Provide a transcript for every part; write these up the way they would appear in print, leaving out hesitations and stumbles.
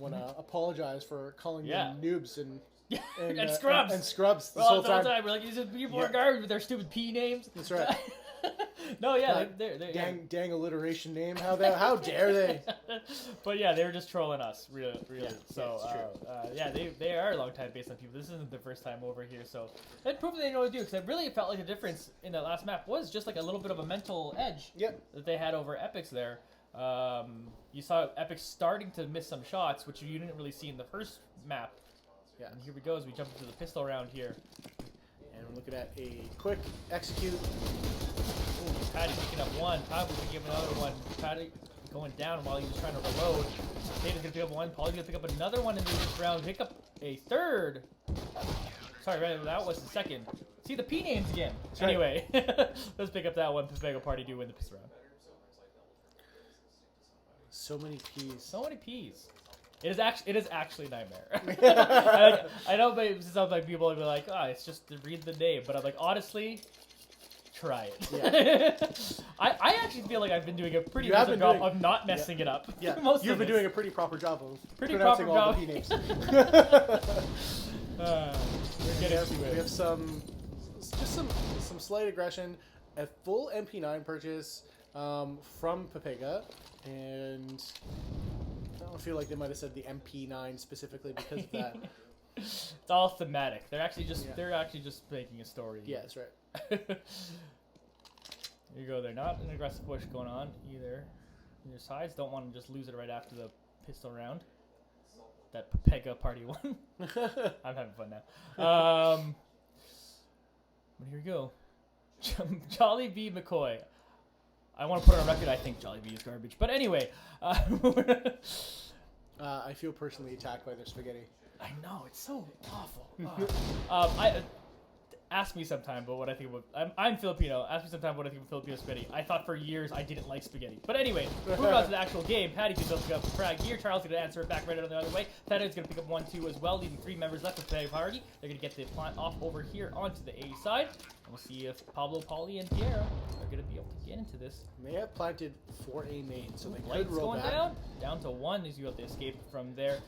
want to apologize for calling them noobs and scrubs. And scrubs this whole time. We're like, these people are garbage with their stupid P names. That's right. No, yeah, they're dang alliteration name. How dare they? But yeah, they were just trolling us, really. Yeah, So they are a long time BaseLAN people. This isn't their first time over here, so it proved they know what to do. Because it really felt like the difference in that last map was just like a little bit of a mental edge that they had over Epics there. You saw Epics starting to miss some shots, which you didn't really see in the first map. Yeah. And here we go as we jump into the pistol round here. And we're looking at a quick execute. Ooh, Patty picking up one. Patty picking up another one. Patty going down while he was trying to reload. Tatum's gonna pick up one. Pauly's gonna pick up another one in this round. Pick up a third. Sorry, right, that was the second. See the P names again. That's anyway, let's pick up that one. Pepega party do win the pistol round. So many P's. So many P's. It is actually a nightmare. I know it sounds like people will be like, oh, it's just to read the name. But I'm like, honestly, try it. Yeah. I actually feel like I've been doing a pretty good job of not messing it up. Yeah, you've been doing a pretty proper job of pronouncing all the P names. We have some slight aggression. A full MP9 purchase from Pepega, and I feel like they might have said the MP9 specifically because of that. It's all thematic. They're actually just making a story. Yeah, that's right. There you go. They're not an aggressive push going on either. Your sides don't want to just lose it right after the pistol round. That Pepega party one. I'm having fun now. But here we go. Jolly B McCoy. I want to put on record I think Jolly B is garbage. But anyway. I feel personally attacked by their spaghetti. I know, it's so awful. Ask me sometime about what I think about... I'm Filipino. Ask me sometime what I think of Filipino spaghetti. I thought for years I didn't like spaghetti. But anyway, moving on to the actual game. Patty can pick up the frag here. Charles going to answer it back right on the other way. Patty's going to pick up 1-2 as well, leaving 3 members left with Pepega Party. They're going to get the plant off over here onto the A side. And we'll see if Pablo, Pauly, and Pierre are going to be able to get into this. They have planted for a main, so they Lights could roll going back. down to 1. He's able to escape from there.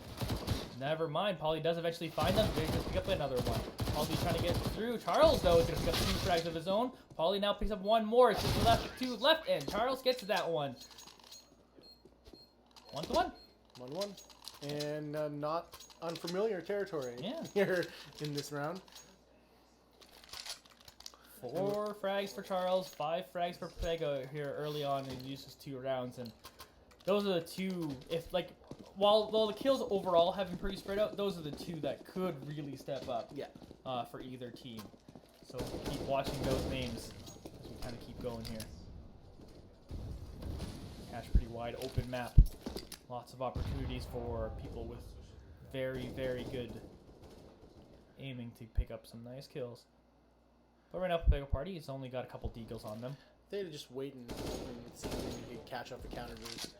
Never mind. Pauly does eventually find them. They're going to pick up another one. Pauly trying to get through. Charles, though, is going to pick up 2 frags of his own. Pauly now picks up 1 more. It's just left 2 left, and Charles gets that one. 1-1. 1-1. And not unfamiliar territory here in this round. 4 frags for Charles, 5 frags for Pepega here early on, and uses 2 rounds. And those are the 2, while the kills overall have been pretty spread out, those are the 2 that could really step up for either team. So keep watching those names as we kind of keep going here. Cash pretty wide open map. Lots of opportunities for people with very, very good aiming to pick up some nice kills. But right now, Pepega Party has only got a couple deagles on them. They're just waiting and see if they can catch up the counter boost.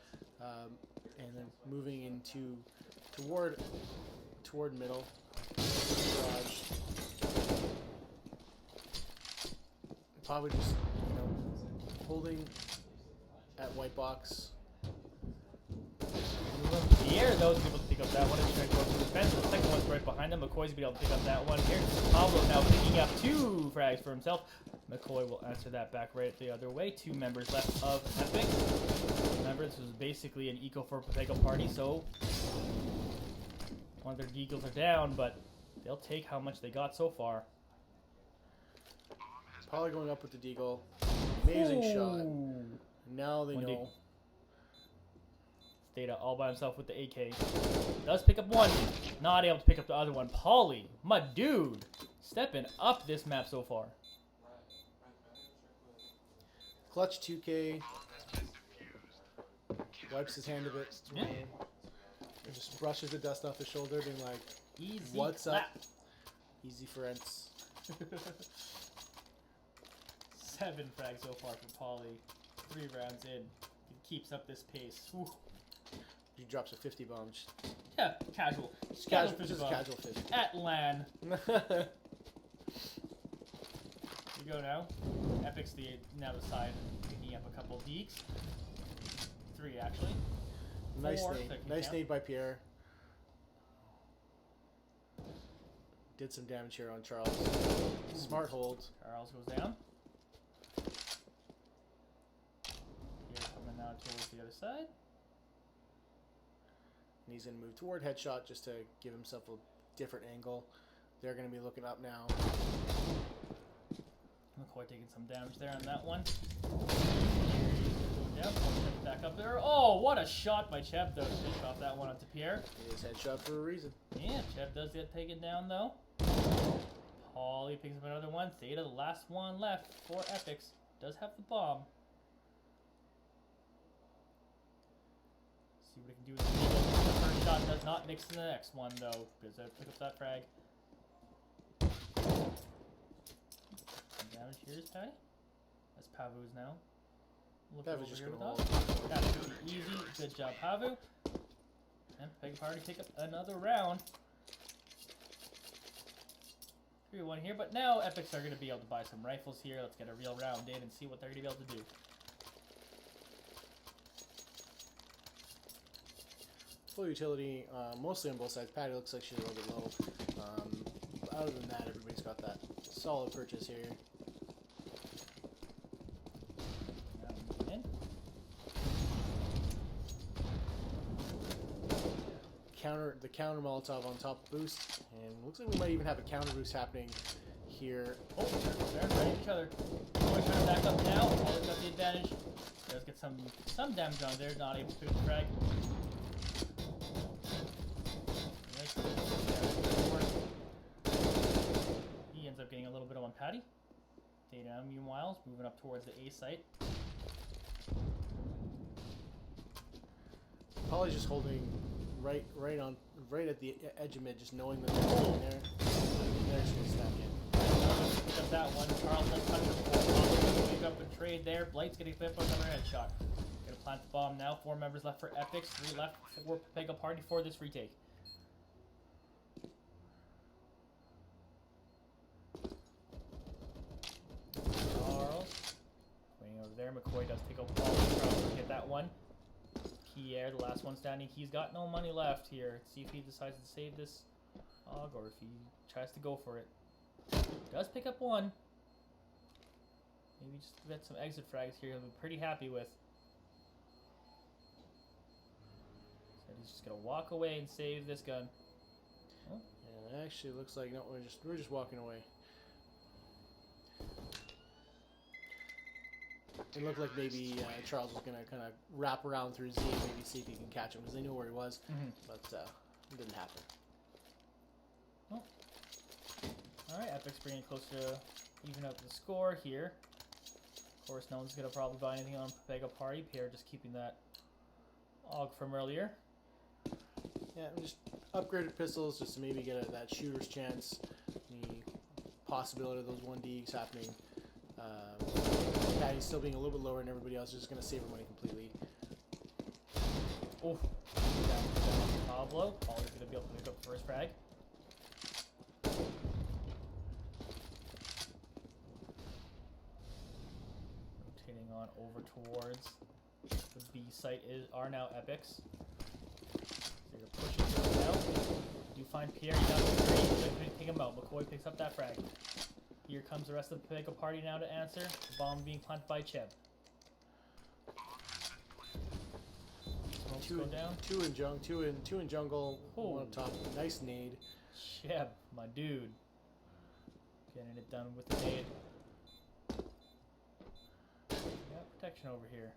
And then moving into toward middle. Garage. Probably just holding at white box. Pierre, though, is able to pick up that one. He's trying to go to the fence. The second one's right behind him. McCoy's been able to pick up that one here. Pablo now picking up 2 frags for himself. McCoy will answer that back right the other way. 2 members left of Epic. Remember, this was basically an eco for Pepega Party, so one of their deagles are down, but they'll take how much they got so far. Probably going up with the deagle. Amazing shot. Now they know. Data all by himself with the AK. Does pick up 1. Not able to pick up the other one. Pauly, my dude, stepping up this map so far. Clutch 2K. Wipes his hand a bit. Yeah. And just brushes the dust off his shoulder, being like, Easy what's clap. up? Easy friends. 7 frags so far for Pauly. 3 rounds in. He keeps up this pace. Whew. He drops a 50 bomb. Yeah, casual. Just casual 50. At LAN. You go now. Epic's now the side, picking up a couple deeks. 3 actually. Nice 4, nade. Nice nade by Pierre. did some damage here on Charles. Smart hold. Charles goes down. Pierre coming now towards the other side. And he's going to move toward headshot just to give himself a different angle. They're going to be looking up now. McCoy taking some damage there on that one. Going down, back up there. Oh, what a shot by Cheb, though, to finish off that one onto Pierre. It is headshot for a reason. Yeah, Cheb does get taken down, though. Paulie picks up another one. Theta, the last one left for Epics, does have the bomb. See what he can do with the first shot. Does not mix in the next one, though, because I pick up that frag. Some damage here is Patty. That's Pavu's now. Pavu's just going to hold. That's pretty easy. Good job, Pavu. And Pepega Party pick up another round. 3-1 here, but now Epics are going to be able to buy some rifles here. Let's get a real round in and see what they're going to be able to do. Full utility, mostly on both sides. Patty looks like she's a little bit low. Other than that, everybody's got that solid purchase here. The counter Molotov on top boost, and looks like we might even have a counter boost happening here. Oh, they're fighting each other. Boy trying to back up now. Always got the advantage. Does get some damage on there. Not able to pick the frag. He ends up getting a little bit on Patty. Data, meanwhile, is moving up towards the A site. Polly's just holding right at the edge of mid, just knowing that they're in there. They're just gonna stack in. Pick up that one. Charles has touched the ball. Pick up and trade there. Blight's getting clipped on another headshot. Gonna plant the bomb now. 4 members left for Epics. 3 left for Pepega Party for this retake. Charles. Waiting over there. McCoy does pick up the ball. Charles will get that one. Pierre, the last one standing. He's got no money left here. Let's see if he decides to save this hog or if he tries to go for it. Does pick up one. Maybe just get some exit frags here. He'll be pretty happy with. So he's just gonna walk away and save this gun. Oh. And it actually looks like no, we're just walking away. It looked like maybe Charles was gonna kind of wrap around through Z and maybe see if he can catch him because they knew where he was, but it didn't happen. Oh. All right, Epic's bringing it close to even up the score here. Of course, no one's gonna probably buy anything on Pepega Party. Pierre just keeping that AUG from earlier. Yeah, just upgraded pistols just to maybe get that shooter's chance. The possibility of those 1Ds happening. Patty's still being a little bit lower than everybody else. Just going to save her money completely. Oh, down Pablo. Paulie's going to be able to pick up the first frag. Rotating on over towards the B site are now Epics. So you're pushing through now. You find Pierre down the tree. You're going to take him out. McCoy picks up that frag. Here comes the rest of the Pepega Party now to answer. The bomb being planted by Cheb. Go down. Two in jungle. Oh. One up top. Nice nade. Cheb, my dude. Getting it done with the nade. Got protection over here.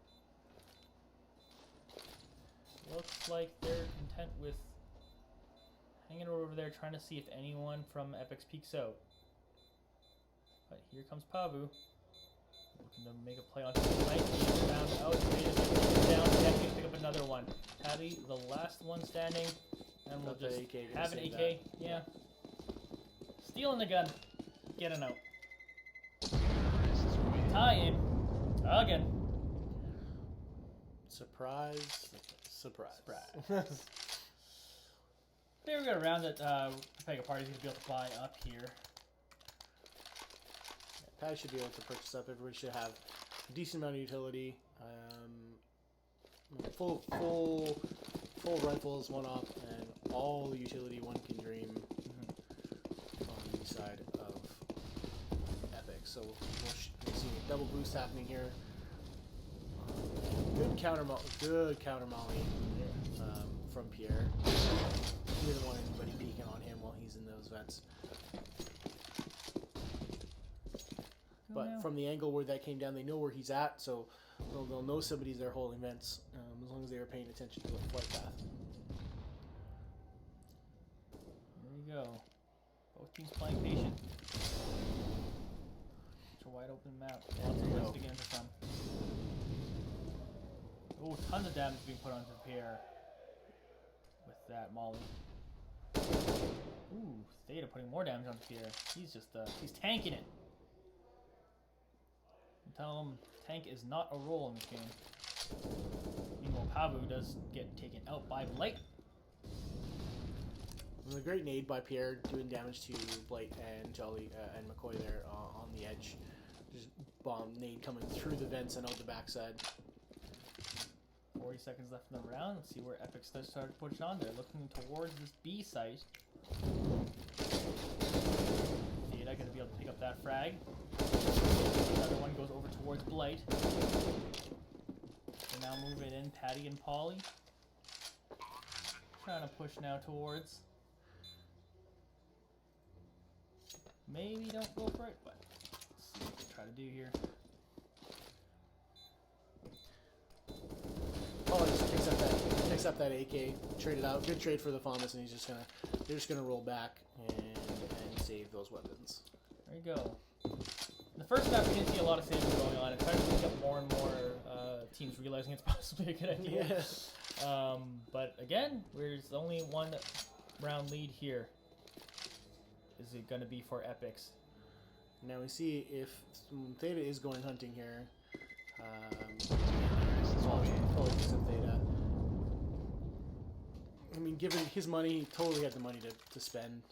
Looks like they're content with hanging over there trying to see if anyone from Epics peeks out. But here comes Pavu. Looking to make a play on his right. He's found out. Down. Definitely pick up another one. Patty, the last one standing. And we'll just have an AK. Yeah. Stealing the gun. Getting out. Tie-in. Again. Surprise. There we got a round that Pepega Party's going to be able to buy up here. Patty should be able to purchase up. Everybody should have a decent amount of utility. Full rifles, one op, and all the utility one can dream. side of Epic. So we'll see a double boost happening here. Good counter molly from Pierre. He doesn't want anybody peeking on him while he's in those vents. But from the angle where that came down, they know where he's at, so they'll know somebody's there holding vents, as long as they are paying attention to the flight path. There you go. Both teams playing patient. It's a wide open map. Lots of ways to get into some. Oh, tons of damage being put onto Pierre with that molly. Ooh, Theta putting more damage onto Pierre. He's just he's tanking it. Tell him tank is not a role in this game. Meanwhile, Pavu does get taken out by Blight. It was a great nade by Pierre, doing damage to Blight and Jolly and McCoy there on the edge. Just bomb nade coming through the vents and out the backside. 40 seconds left in the round. Let's see where Epic starts to push on. They're looking towards this B site. Theta gonna be able to pick up that frag. Another one goes over towards Blight. They're now moving in, Patty and Polly. Trying to push now towards. Maybe don't go for it, but let's see what they try to do here. Polly just picks up that AK, trade it out. Good trade for the Thomas, and they're just gonna roll back and save those weapons. There you go. In the first map, we didn't see a lot of saving going on. It's starting to pick up more and more teams realizing it's possibly a good idea. Yeah. But again, there's only one round lead here. Is it going to be for Epics? Now we see if Theta is going hunting here. Polly picks up Theta. I mean, given his money, he totally had the money to spend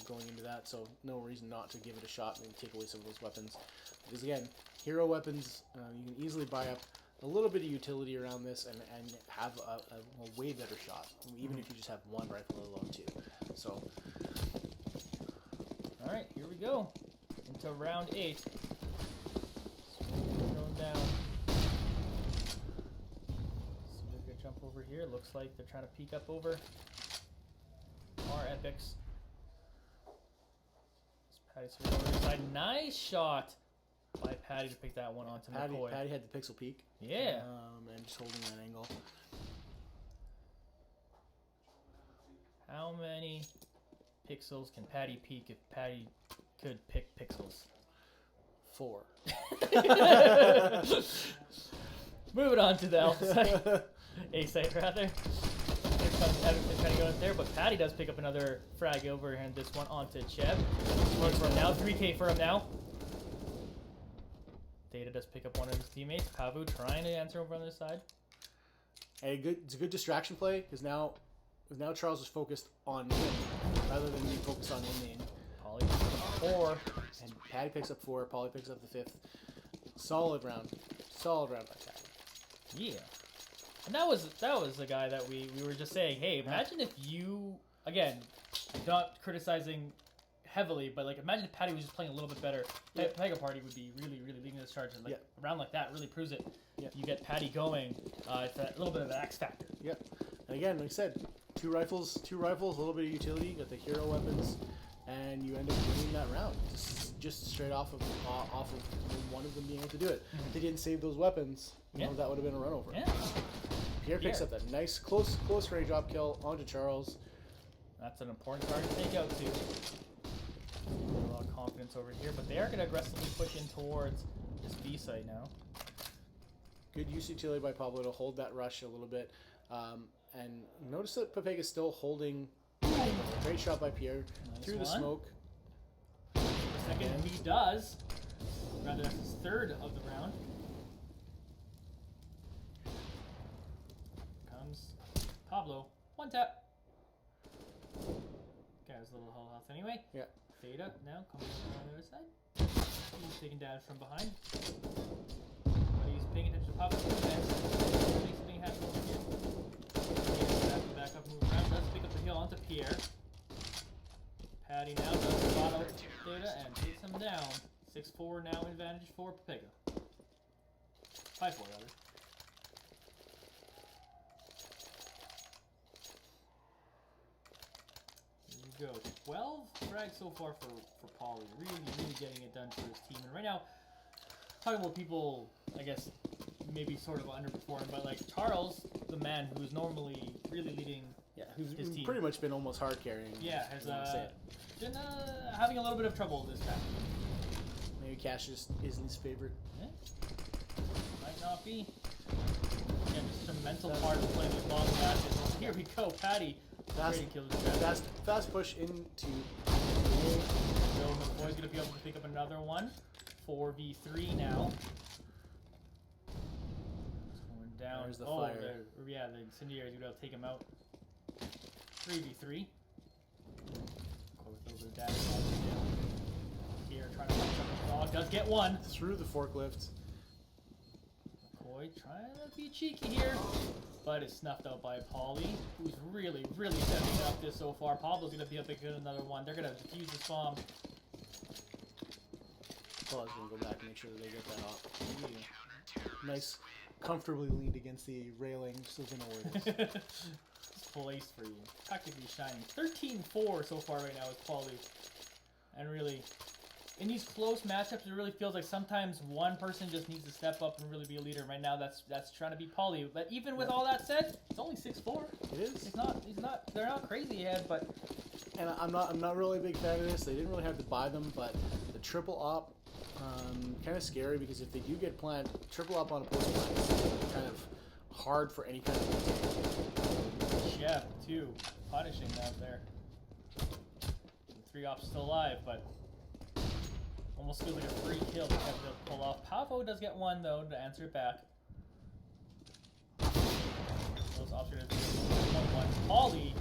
going into that, so no reason not to give it a shot and take away some of those weapons. Because again, hero weapons, you can easily buy up a little bit of utility around this and have a way better shot, even if you just have one rifle alone too. So, all right, here we go into round 8. Going down. See, they're gonna jump over here. Looks like they're trying to peek up over our Epics. Patty over the side. Nice shot by Patty to pick that one onto McCoy. Patty had the pixel peek. Yeah. And just holding that angle. How many pixels can Patty peek if Patty could pick pixels? 4. Moving on to the alpha site. A site, rather. Here comes Evan trying to go in there, but Patty does pick up another frag over and this one onto Chev. For him now, 3K for him now. Theta does pick up one of his teammates. Pavu trying to answer over on this side. Hey, it's a good distraction play because now Charles is focused on him rather than being focused on him main. Polly picks up 4. And Patty picks up 4. Polly picks up the 5th. Solid round by Patty. Yeah. And that was the guy that we were just saying, hey, imagine if you, again, not criticizing heavily, but like imagine if Patty was just playing a little bit better. Pepega Party would be really, really leading this charge. And like a round like that really proves it. Yeah. You get Patty going, it's a little bit of an X factor. Yep. And again, like I said, two rifles, a little bit of utility, you got the hero weapons, and you end up winning that round. Just straight off of one of them being able to do it. If they didn't save those weapons, you know, that would have been a run over. Yeah. Pierre picks up that nice close range drop kill onto Charles. That's an important target to take out too. A lot of confidence over here, but they are going to aggressively push in towards this B site now. Good use utility by Pablo to hold that rush a little bit. And notice that Pepega is still holding. Great shot by Pierre through the smoke. The second he does. Rather, that's his 3rd of the round. Comes Pablo. 1 tap. Guy's a little health anyway. Yeah. Theta now coming on the other side. He's taking damage from behind. But he's paying attention to Pablo's defense. Something happened over here. Back up, move around. Does pick up the hill onto Pierre. Patty now does spot out Toyota and takes him down. 6-4 now advantage for Pepega. 5-4 rather. Here we go. 12 frags so far for Pauly. Really getting it done for his team. And right now, talking about people, I guess, maybe sort of underperformed, but like Charles, the man who's normally really leading who's his team. pretty much been almost hard carrying. Yeah, has been having a little bit of trouble this time. Maybe Cash isn't his favorite. Yeah. Might not be. Again, just a mental part of playing with long matches. Here we go, Patty. Fast push into. So McCoy's gonna be able to pick up another one. 4v3 now. It's going down. There's the fire. The incendiary's gonna be able to take him out. 3v3. Go with a little bit of damage. Here, trying to find something. Oh, does get one. Through the forklift. McCoy trying to be cheeky here. But it's snuffed out by Pauly, who's really stepping up this so far. Pablo's going to be able to get another one. They're going to defuse this bomb. Paul's going to go back and make sure that they get that off. Nice, comfortably leaned against the railing. Still going to know where it is. Place for you. Practically shining. 13-4 so far right now with Pauly. And really, in these close matchups, it really feels like sometimes one person just needs to step up and really be a leader. Right now, that's trying to be Pauly. But even with all that said, it's only 6-4. It is. They're not crazy ahead, but. And I'm not really a big fan of this. They didn't really have to buy them, but the triple op, kind of scary because if they do get planted, triple op on a post plant is kind of hard for any kind of. Chef too, punishing that there. The 3 ops still alive, but. Almost feels like a free kill to pull off. Pavo does get one, though, to answer it back. Those options. Pauly,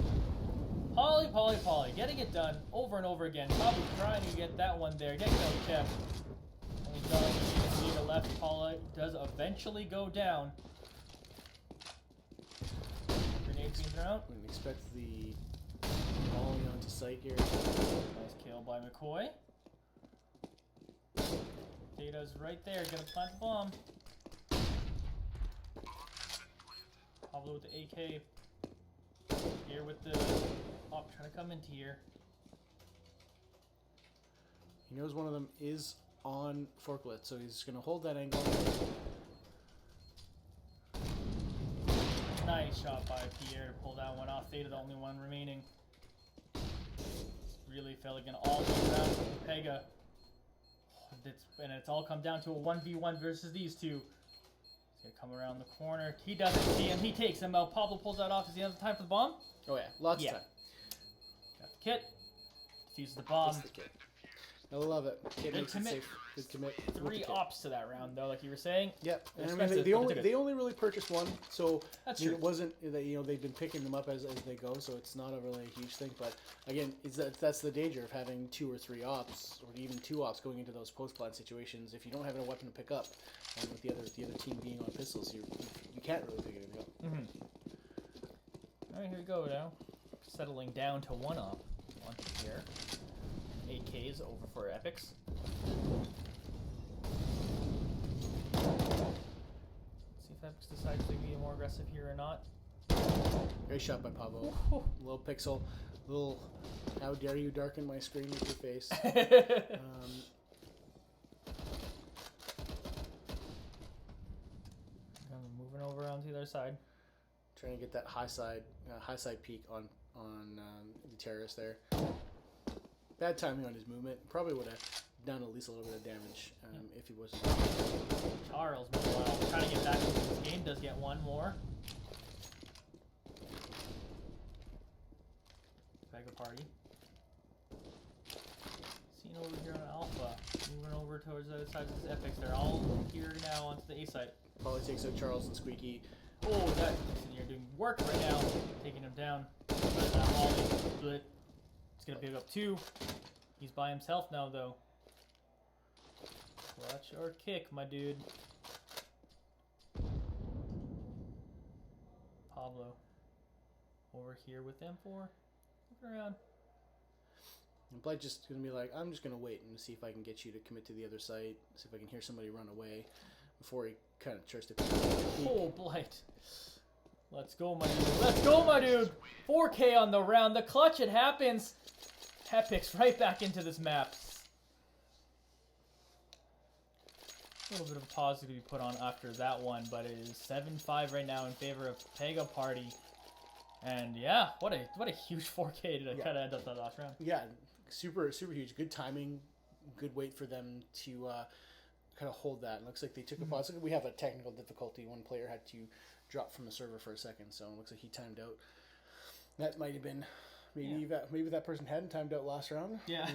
getting it done over and over again. Probably trying to get that one there. Getting out Chef. Only does leader left. Pauly does eventually go down. Grenade being thrown. We expect the volley onto site here. Nice kill by McCoy. Data's right there, gonna plant the bomb. Pablo with the AK. Here with the trying to come into here. He knows one of them is on forklift, so he's gonna hold that angle. Nice shot by Pierre to pull that one off. Theta, the only one remaining. Really felt like an all the way around with Pepega. And it's all come down to a 1v1 versus these two. He's gonna come around the corner. He doesn't see him. He takes him out. Pablo pulls that off. Does he have time for the bomb? Oh yeah, lots of time. Got the kit. Defuses the bomb. That's the kit. I love it. Kit Good makes it commit. safe. Good commit. 3 ops to that round, though, like you were saying. Yep. And I mean, Expensive, they only really purchased one, so That's it true. wasn't that they've been picking them up as they go, so it's not a really huge thing. But again, that's the danger of having 2 or 3 ops, or even 2 ops going into those post plant situations. If you don't have a weapon to pick up, and with the other team being on pistols, you can't really pick anything up. All right, here we go now. Settling down to 1 op. 1 here. AKs over for Epics. See if Epics decides to be more aggressive here or not. Great shot by Pablo. Little pixel. Little, how dare you darken my screen with your face. Moving over onto the other side. Trying to get that high side peak on the terrorist there. Bad timing on his movement. Probably would have done at least a little bit of damage if he wasn't. Charles, meanwhile, trying to get back into this game, does get one more. Pepega party. Seen over here on Alpha. Moving over towards the other side of this Epics. They're all here now onto the A site. Probably takes out Charles and Squeaky. Oh, that you're doing work right now, taking him down. That volley split. He's gonna pick up 2. He's by himself now, though. Clutch or kick, my dude. Pablo over here with M4. Looking around. And Blight just gonna be like, I'm just gonna wait and see if I can get you to commit to the other site. See if I can hear somebody run away before he kind of tries to. Oh, Blight. Let's go, my dude. Let's go, my dude. 4K on the round. The clutch, it happens. Epic's right back into this map. A little bit of a pause to be put on after that one, but it is 7-5 right now in favor of Pepega Party. And yeah, what a huge 4K to kind of end up that last round. Yeah, super huge. Good timing, good wait for them to kind of hold that. It looks like they took a pause. We have a technical difficulty. One player had to drop from the server for a second, so it looks like he timed out. That might have been maybe that person hadn't timed out last round. Yeah,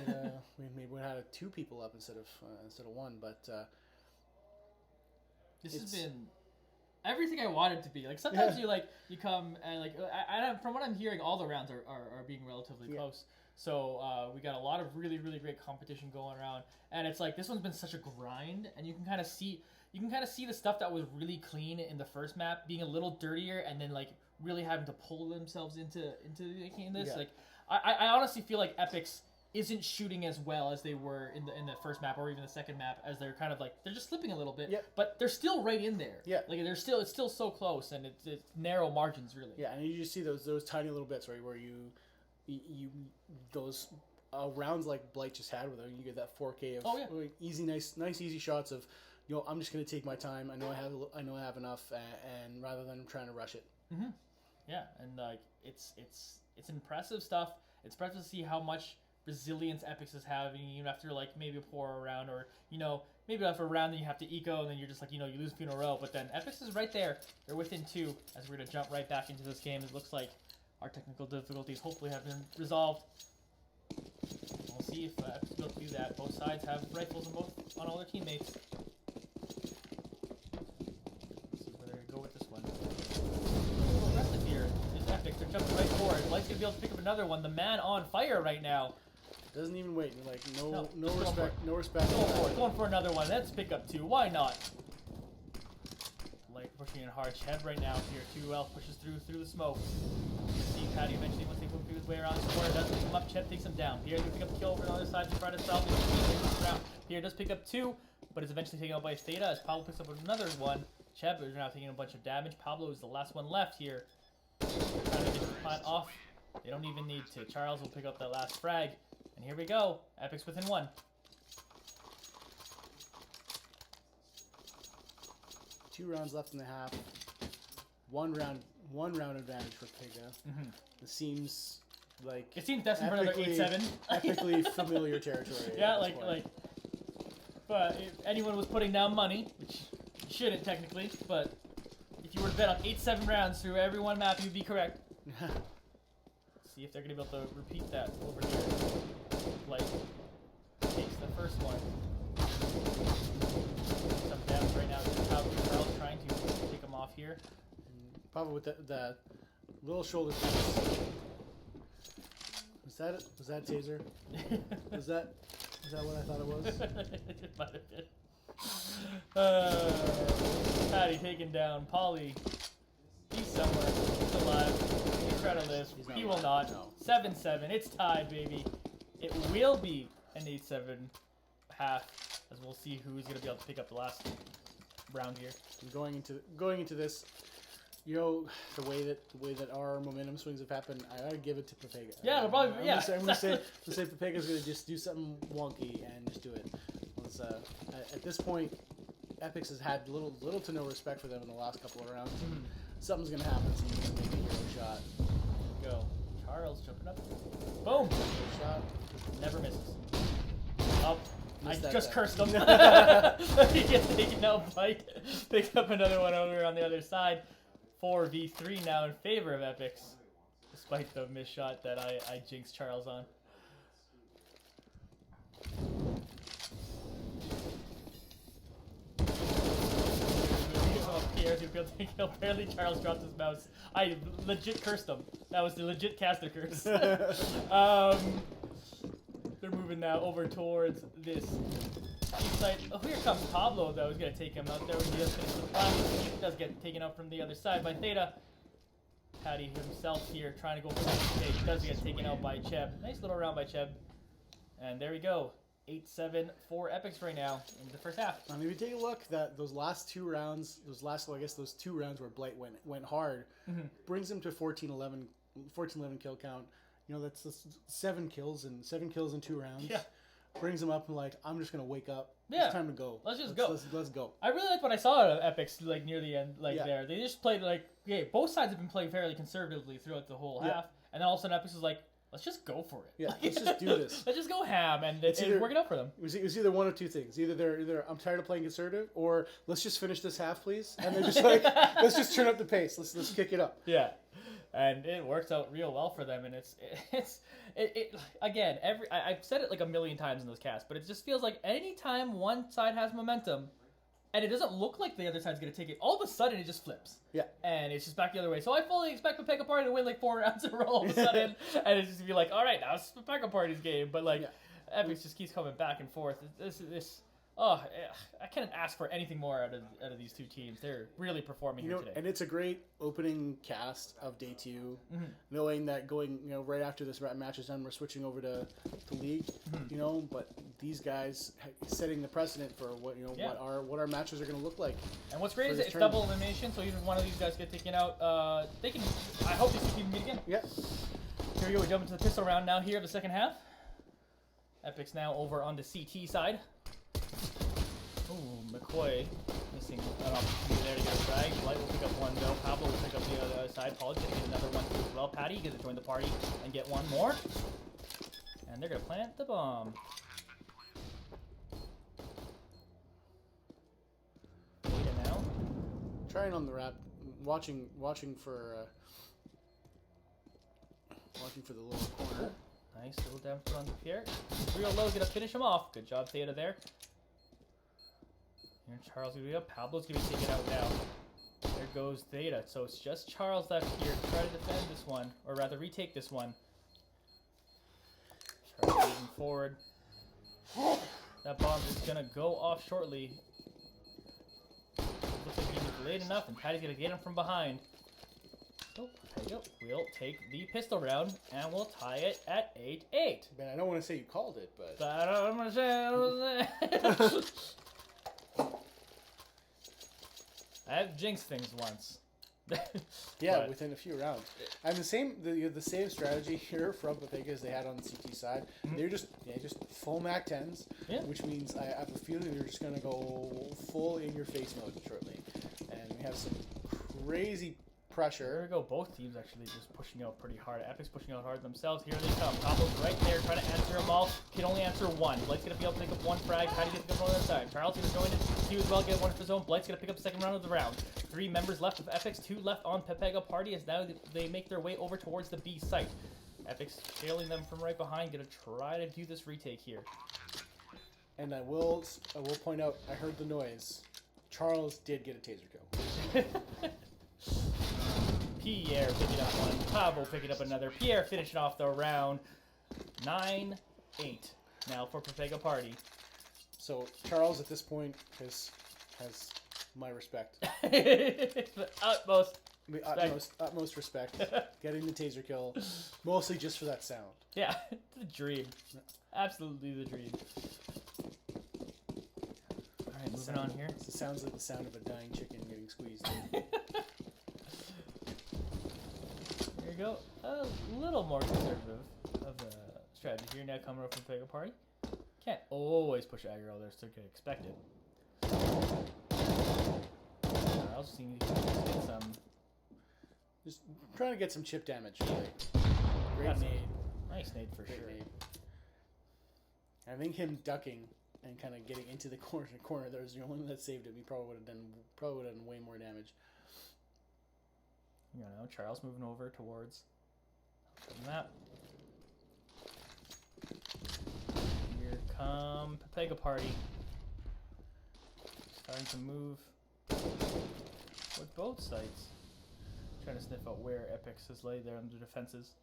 we maybe would have had 2 people up instead of 1, but. This has been everything I wanted to be. Like sometimes you come and like from what I'm hearing, all the rounds are being relatively close. So we got a lot of really great competition going around, and it's like this one's been such a grind, and you can kind of see the stuff that was really clean in the first map being a little dirtier, and then like really having to pull themselves into this. Yeah. Like I honestly feel like Epic's isn't shooting as well as they were in the first map or even the second map, as they're kind of like they're just slipping a little bit, but they're still right in there. Yeah, like it's still so close, and it's narrow margins really. Yeah, and you just see those tiny little bits right where you those rounds like Blight just had with her. You get that 4K of easy, nice easy shots of, I'm just gonna take my time. I know I have enough, and rather than trying to rush it. Mm-hmm. Yeah, and like it's impressive stuff. It's impressive to see how much resilience Epix is having, even after like maybe a poor round, or maybe after a round then you have to eco and then you're just like you lose a few in a row. But then Epix is right there. They're within 2 as we're gonna jump right back into this game. It looks like our technical difficulties hopefully have been resolved. We'll see if Epix will do that. Both sides have rifles on all their teammates. Let's see where they're gonna go with this one. A little aggressive here is Epix. They're jumping right forward. Light's gonna be able to pick up another one. The man on fire right now. Doesn't even wait. You're like, no respect. No respect. Going for another one. Let's pick up 2. Why not? Light pushing in hard. Cheb right now here. 2L pushes through the smoke. You see Patty eventually once they move his way around the corner. Does pick him up. Cheb takes him down. Pierre can pick up the kill over on the other side to try to salvage this round. Pierre does pick up 2, but is eventually taken out by Theta as Pablo picks up another one. Cheb is now taking a bunch of damage. Pablo is the last one left here. Trying to get the plant off. They don't even need to. Charles will pick up that last frag. And here we go. Epic's within 1. 2 rounds left in the half. One round advantage for Pega. Mm-hmm. It seems destined for another 8-7. Epically familiar territory. Yeah, but if anyone was putting down money, which you shouldn't technically, but if you were to bet on 8-7 rounds through every one map, you'd be correct. See if they're gonna be able to repeat that over here. Like, takes the first one. Some damage right now. Charles trying to take him off here. Probably with the little shoulder piece. Was that taser? was that what I thought it was? It might have been. Patty taken down. Polly. He's somewhere. He's alive. He's trying to live. He will not. No. 7-7. It's tied, baby. It will be an 8-7 half, as we'll see who's going to be able to pick up the last round here. And going into this, the way that our momentum swings have happened, I gotta give it to Pepega. Yeah, I'm yeah. gonna say Pepega's gonna just do something wonky and just do it. At this point, Epix has had little to no respect for them in the last couple of rounds. Mm-hmm. Something's gonna happen, so you can make a hero shot. Go. Charles jumping up. Boom! Shot. Never misses. Oh, I just guy. cursed him. He gets taken out. Bite. Pick up another one over on the other side. 4v3 now in favor of Epix, despite the missed shot that I jinxed Charles on. Apparently Charles dropped his mouse. I legit cursed him. That was the legit caster curse. They're moving now over towards this site. Oh, here comes Pablo, though. He's going to take him out there. He does finish the plan. He does get taken out from the other side by Theta. Patty himself here trying to go for the stage. Does get taken out by Cheb. Nice little round by Cheb. And there we go. 8-7 for Epics right now in the first half. And if you take a look, that those last 2 rounds, those 2 rounds where Blight went hard, brings him to 14-11 kill count. You know, that's 7 kills and 2 rounds. Yeah. Brings him up and like, I'm just gonna wake up. Yeah. It's time to go. Let's go. Let's go. I really like what I saw out of Epics like near the end, there. They just played like both sides have been playing fairly conservatively throughout the whole half, and then all of a sudden Epics was like, let's just go for it. Yeah, let's just do this. Let's just go ham, and it's working out for them. It was either one of 2 things. Either I'm tired of playing conservative, or let's just finish this half, please. And they're just like, let's just turn up the pace. Let's kick it up. Yeah, and it works out real well for them. And it's again, I've said it like a million times in those casts, but it just feels like anytime one side has momentum, and it doesn't look like the other side's going to take it, all of a sudden it just flips. Yeah. And it's just back the other way. So I fully expect Pepega Party to win like 4 rounds in a row all of a sudden. And it's just to be like, all right, now it's Pepega Party's game. But like, Epics just keeps coming back and forth. I can't ask for anything more out of these 2 teams. They're really performing here today. And it's a great opening cast of day 2, knowing that going, right after this match is done, we're switching over to League, but these guys setting the precedent for what our matches are going to look like. And what's great is it's double elimination, so even if one of these guys get taken out, they can. I hope they can meet again. Yeah. Here we go. We jump into the pistol round now. Here of the second half. Epics now over on the CT side. Ooh, McCoy missing an opportunity there to get a frag. Blight will pick up one though. Pablo will pick up the other side. Paul's going to get another one as well. Patty gets to join the party and get one more. And they're going to plant the bomb. Data now. Trying on the wrap, watching for the lower corner. Nice little damage on Pierre. Real low is going to finish him off. Good job, Theta there. Here Charles going to be up. Pablo's going to be taken out now. There goes Theta. So it's just Charles left here to try to defend this one, or rather retake this one. Charles moving forward. That bomb is going to go off shortly. Looks like he was delayed enough, and Patty's going to get him from behind. So, there you go. We'll take the pistol round, and we'll tie it at 8-8. Man, I don't want to say you called it, but... I'm going to say... I've jinxed things once. Yeah, but within a few rounds. And the same strategy here from Pepega as they had on the CT side. They're just full Mac 10s, which means I have a feeling they're just going to go full in your face mode shortly. And we have some crazy pressure. There we go. Both teams actually just pushing out pretty hard. Epic's pushing out hard themselves. Here they come. Pablo's right there trying to answer them all. Can only answer one. Blight's going to be able to pick up one frag. Patty gets to pick up one on the side. Charles going to join it. He as well get one for his own. Blight's going to pick up the second round of the round. 3 members left of Epics, 2 left on Pepega Party as now they make their way over towards the B site. Epics trailing them from right behind. Going to try to do this retake here. And I will point out, I heard the noise. Charles did get a taser kill. Pierre picking up one. Pablo picking up another. Pierre finishing off the round. 9-8 now for Pepega Party. So Charles at this point has my respect. Utmost respect. Getting the taser kill, mostly just for that sound. Yeah, the dream. Absolutely the dream. All right, moving on here. It sounds like the sound of a dying chicken getting squeezed. There you go. A little more conservative of a strategy here now coming up from Pepega Party. Can't always push aggro there, so you can expect it. I also see get some. Just trying to get some chip damage. Really. Great nade. Nice nade for sure. Nade. I think him ducking and kind of getting into the corner there was the only one that saved him. He probably would have done way more damage. You know, Charles moving over towards the map. Here come Pepega Party. Starting to move with both sides. Trying to sniff out where Epics has laid there under defenses.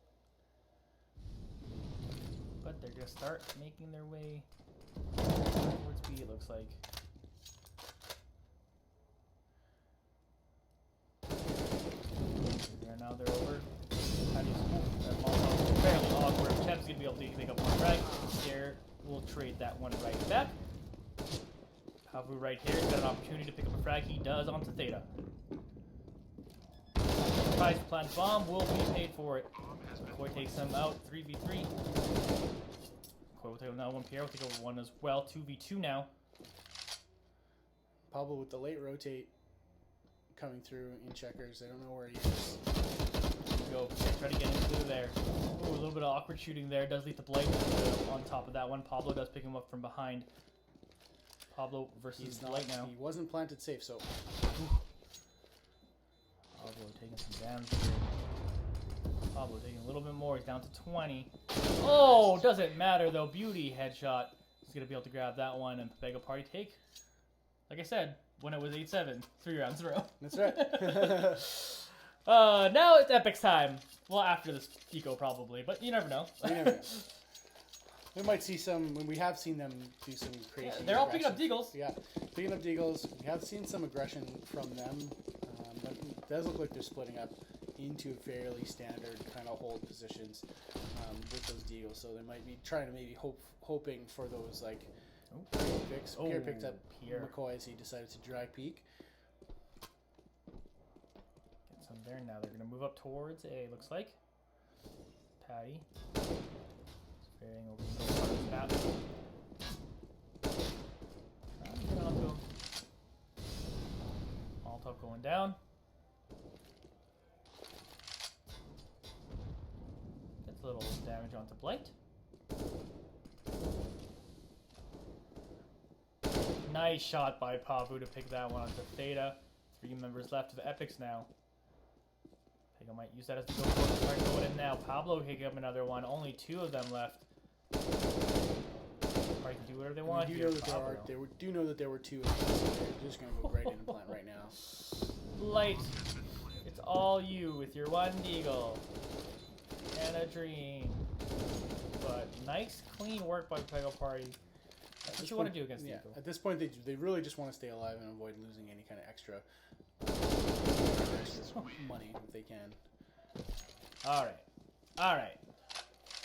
But they're going to start making their way towards B, it looks like. Now they're over. How do you that ball fairly awkward. Chemp's gonna be able to pick up one frag. Here trade that one right back. Pavu right here has got an opportunity to pick up a frag. He does onto Theta. Tries to plant bomb, will be paid for it. McCoy takes him out, 3v3. McCoy will take him now, one Pierre will take over one as well, 2v2 now. Pablo with the late rotate coming through in checkers. I don't know where he is. Go, try to get him through there. Ooh, a little bit of awkward shooting there. Does lead to Blight on top of that one. Pablo does pick him up from behind. Pablo versus Blight now. He wasn't planted safe, so. Pablo taking some damage here. Pablo taking a little bit more. He's down to 20. Oh, doesn't matter though. Beauty headshot. He's going to be able to grab that one and Pepega party take. Like I said, when it was 8-7, 3 rounds in a row. That's right. Now it's Epic's time. Well, after this Pico probably, but you never know. You never know. We might see some, when we have seen them do some crazy They're all picking up deagles. Yeah, picking up deagles. We have seen some aggression from them, but it does look like they're splitting up into fairly standard kind of hold positions with those deagles. So they might be trying to maybe hoping for those like picks. Pierre picked up McCoy as he decided to drag peek. Get some there now. They're going to move up towards A, looks like. Patty. Varying over the All top going down. Gets a little damage onto Blight. Nice shot by Pavu to pick that one onto Theta. 3 members left of Epics now. Pega might use that as the go forward. Start going in now. Pablo picking up another one. Only 2 of them left. Probably can do whatever they want here. Do know that there were 2 of them. So they're just going to go right in and plant right now. Light. It's all you with your one deagle. And a dream. But nice, clean work by Pega Party. That's what you want to do against the Eagle. At this point, they really just want to stay alive and avoid losing any kind of extra money if they can. All right.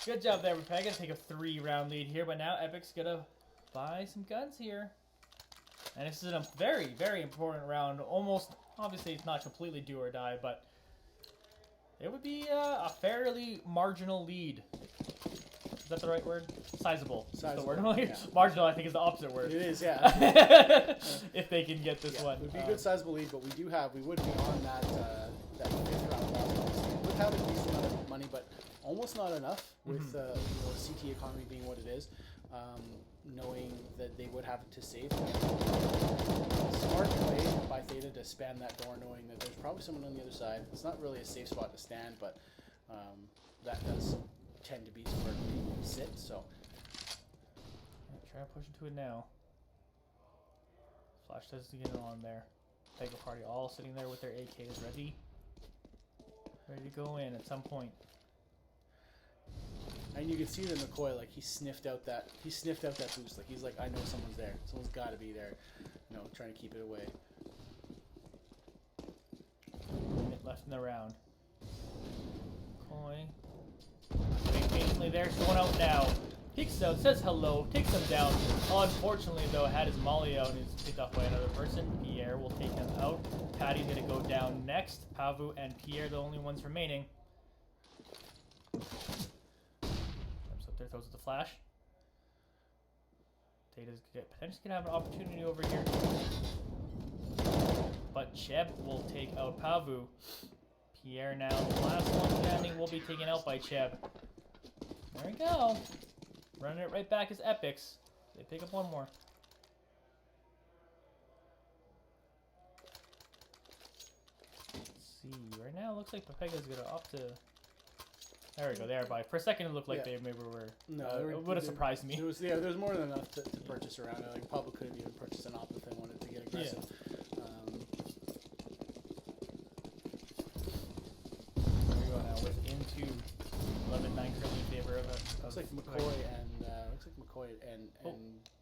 Good job there, Pepega. Take a 3-round lead here, but now Epic's gonna buy some guns here, and this is a very, very important round. Almost, obviously, it's not completely do or die, but it would be a fairly marginal lead. Is that the right word? Sizable. Sizable. Is the word. Yeah. Marginal, I think, is the opposite word. It is, yeah. If they can get this one. It would be a good sizable lead, but we would be on that 5th round level. We would have a decent amount of money, but almost not enough with the CT economy being what it is. Knowing that they would have to save. Smart play by Theta to spam that door, knowing that there's probably someone on the other side. It's not really a safe spot to stand, but that does tend to be where people sit. So try to push into it now. Flash does get it on there. Pega Party all sitting there with their AKs ready to go in at some point. And you can see that McCoy, like, he sniffed out that boost. Like, he's like, I know someone's there. Someone's got to be there. You know, trying to keep it away. Minute left in the round. McCoy. Occasionally there, going out now. Peeks out, says hello, takes him down. Unfortunately, though, had his molly out and is picked off by another person. Pierre will take him out. Patty's going to go down next. Pavu and Pierre, the only ones remaining. Jumps up there, throws it the flash. Data's potentially going to have an opportunity over here. But Cheb will take out Pavu. Pierre now, the last one standing, will be taken out by Cheb. There we go. Running it right back as Epics. They pick up one more. Let's see. Right now, it looks like Pepega's going to opt to... There we go. There, by for a second, it looked like they maybe were... No, it would have surprised me. There was more than enough to purchase around it. Like, Pablo could have even purchased an op if they wanted to get aggressive. Yeah. There we go now. With into 11-9 currently in favor of it. Looks like McCoy and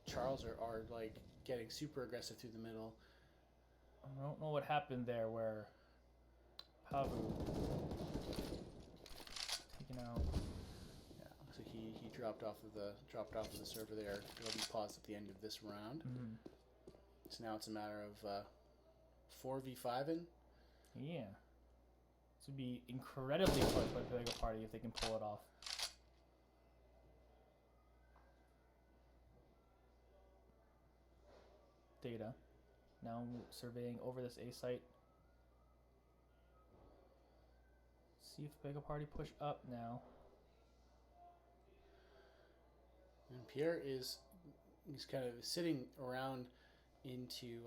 Charles are like getting super aggressive through the middle. I don't know what happened there where Pavu taken out. Yeah, looks like he dropped off of the server there. It'll be paused at the end of this round. Mm-hmm. So now it's a matter of 4v5ing. Yeah. This would be incredibly close by the Pepega party if they can pull it off. Data. Now surveying over this A site. See if Pepega party push up now. And Pierre he's kind of sitting around into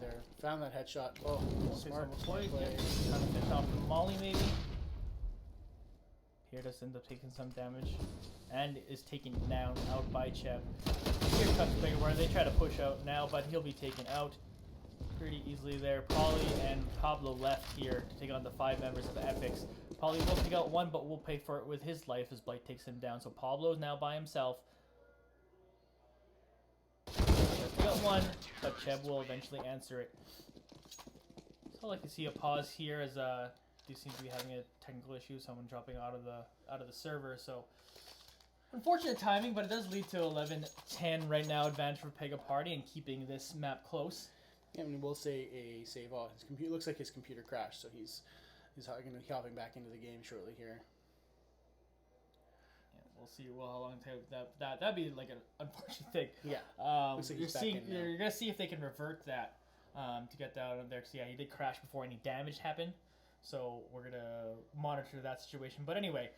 there. Found that headshot. Oh, smart play. Trying to finish off the Molly maybe. Pierre does end up taking some damage and is taken down out by Cheb. Here comes Pepega where they try to push out now, but he'll be taken out pretty easily there. Polly and Pablo left here to take on the 5 members of the Epics. Polly will take out one, but will pay for it with his life as Blight takes him down. So Pablo is now by himself. He got one, but Cheb will eventually answer it. So I like to see a pause here as do seem to be having a technical issue. Someone dropping out of the server. So unfortunate timing, but it does lead to 11-10 right now advantage for Pepega Party and keeping this map close. Yeah, I mean, we'll say a save. Oh, his computer looks like his computer crashed, so he's going to be hopping back into the game shortly here. Yeah, we'll see how long it takes. That'd be like an unfortunate thing. Yeah. Looks like you're gonna see if they can revert that to get that out of there. Cause yeah, he did crash before any damage happened, so we're gonna monitor that situation. But anyway,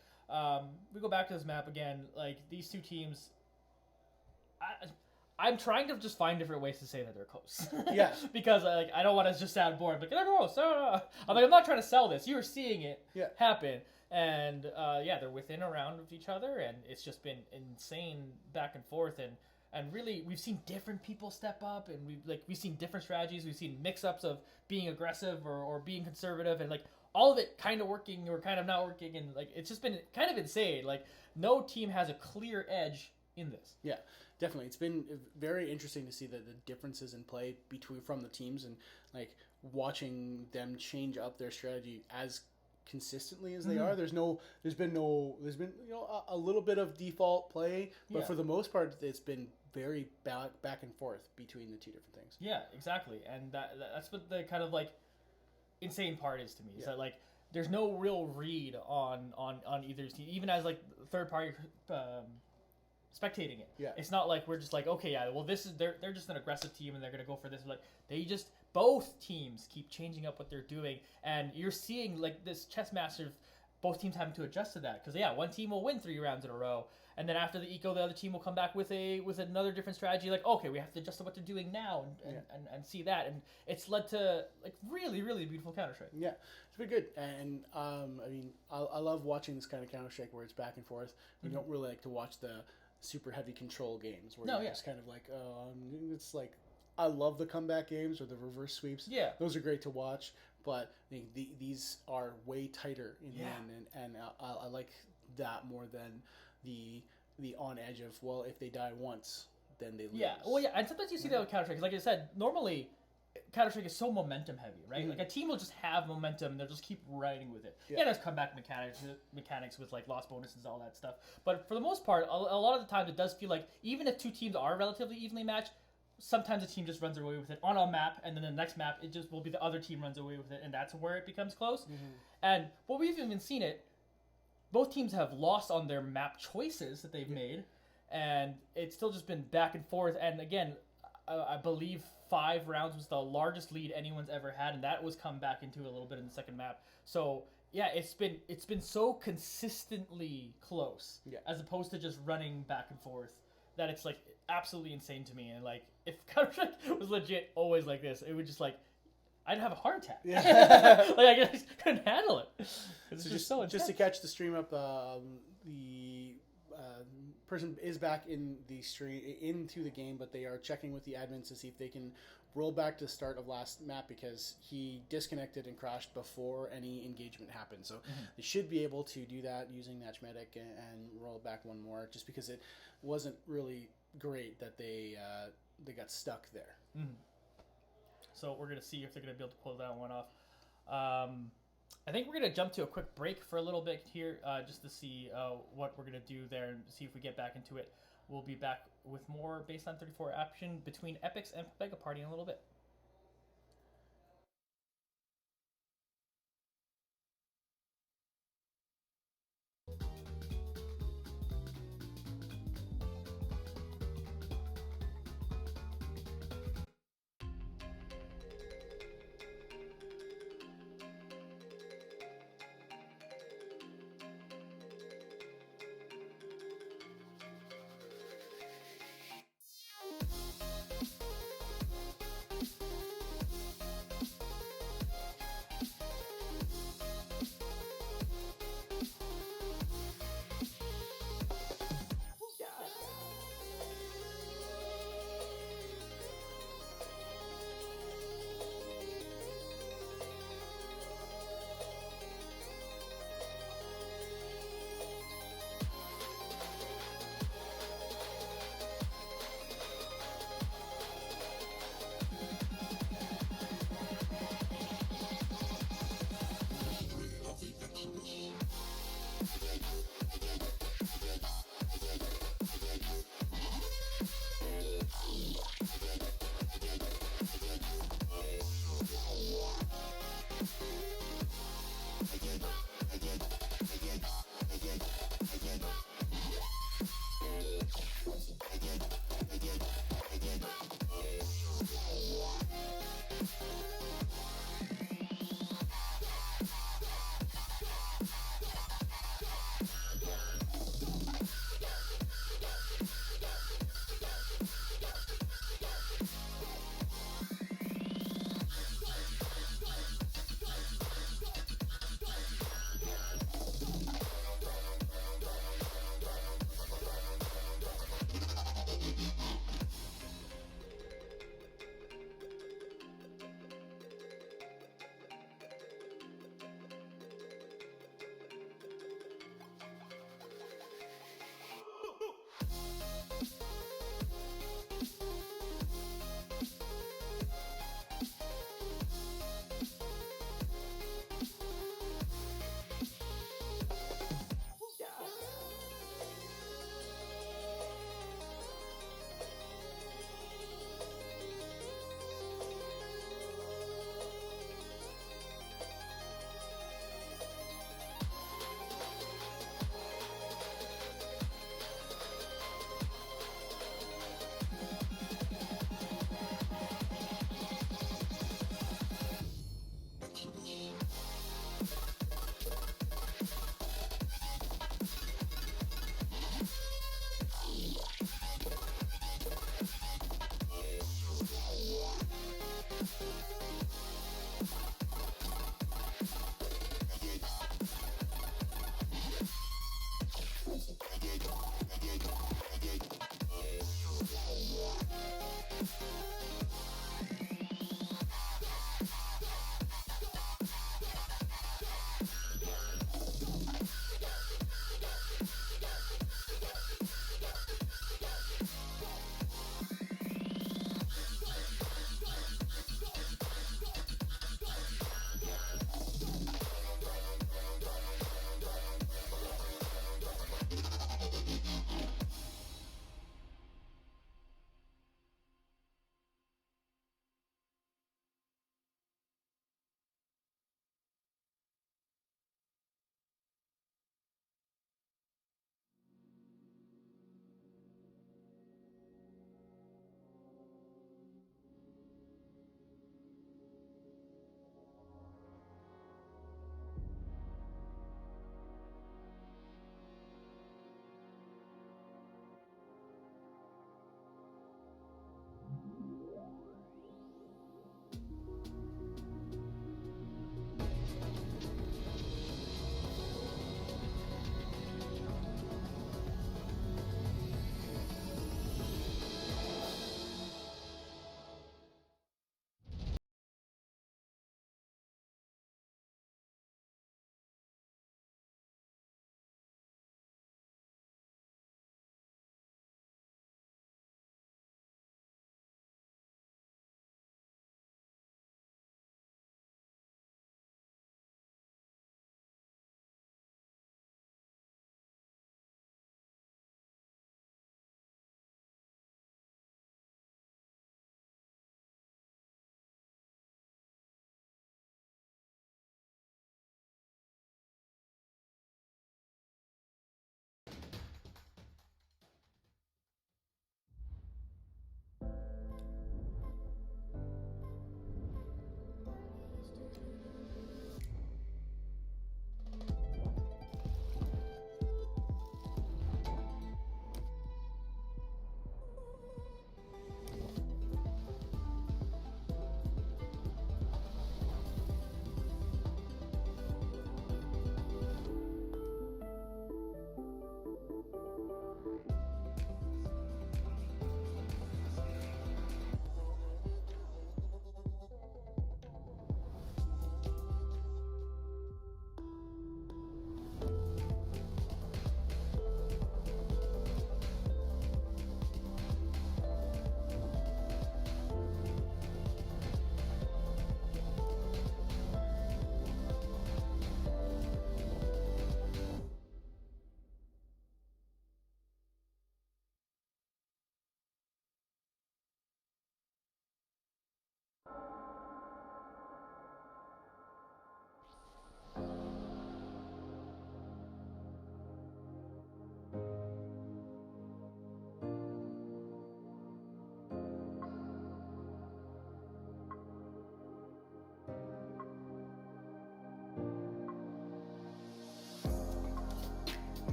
we go back to this map again. Like these two teams, I'm trying to just find different ways to say that they're close. Yeah. Because I don't want to just sound bored. But they're close. I'm like, I'm not trying to sell this. You're seeing it happen. And yeah, they're within a round of each other, and it's just been insane back and forth. And really, we've seen different people step up, and we've seen different strategies. We've seen mix-ups of being aggressive or being conservative, and like all of it kind of working or kind of not working, and like it's just been kind of insane. Like no team has a clear edge in this. Yeah, definitely. It's been very interesting to see the differences in play from the teams, and like watching them change up their strategy as consistently as they are. There's been a little bit of default play, but for the most part it's been very back and forth between the two different things. Yeah, exactly. And that's what the kind of like insane part is to me. Is that like there's no real read on either team, even as like third party spectating it. Yeah. It's not like we're just like, okay, yeah, well this is they're just an aggressive team and they're gonna go for this. Like they just both teams keep changing up what they're doing, and you're seeing like this chess master, both teams having to adjust to that because one team will win 3 rounds in a row, and then after the eco, the other team will come back with another different strategy. Like okay, we have to adjust to what they're doing now and see that, and it's led to like really really beautiful Counter-Strike. Yeah, it's been good, and I mean I love watching this kind of Counter-Strike where it's back and forth. We don't really like to watch the super heavy control games where you're just kind of like it's like I love the comeback games or the reverse sweeps. Yeah, those are great to watch, but these are way tighter in the end, and I like that more than the on edge of if they die once then they lose. And sometimes you see that with Counter-Strike. Like I said, normally Counter-Strike is so momentum heavy, right? Like a team will just have momentum and they'll just keep riding with it. Yeah, there's comeback mechanics with like loss bonuses and all that stuff. But for the most part, a lot of the time it does feel like even if two teams are relatively evenly matched, sometimes a team just runs away with it on a map, and then the next map it just will be the other team runs away with it, and that's where it becomes close. And what we've even seen it, both teams have lost on their map choices that they've made, and it's still just been back and forth. And again, I believe 5 rounds was the largest lead anyone's ever had, and that was come back into a little bit in the second map. So yeah, it's been so consistently close, as opposed to just running back and forth, that it's like absolutely insane to me. And like if Counter-Strike was legit always like this, it would just like I'd have a heart attack. Yeah. Like I just couldn't handle it. It's so just to catch the stream up, the person is back in the stream into the game, but they are checking with the admins to see if they can roll back to the start of last map because he disconnected and crashed before any engagement happened. So they should be able to do that using Natch Medic and roll back one more, just because it wasn't really great that they got stuck there. So we're gonna see if they're gonna be able to pull that one off. I think we're gonna jump to a quick break for a little bit here, just to see what we're gonna do there and see if we get back into it. We'll be back with more BaseLAN 34 action between Epics and Pepega Party in a little bit.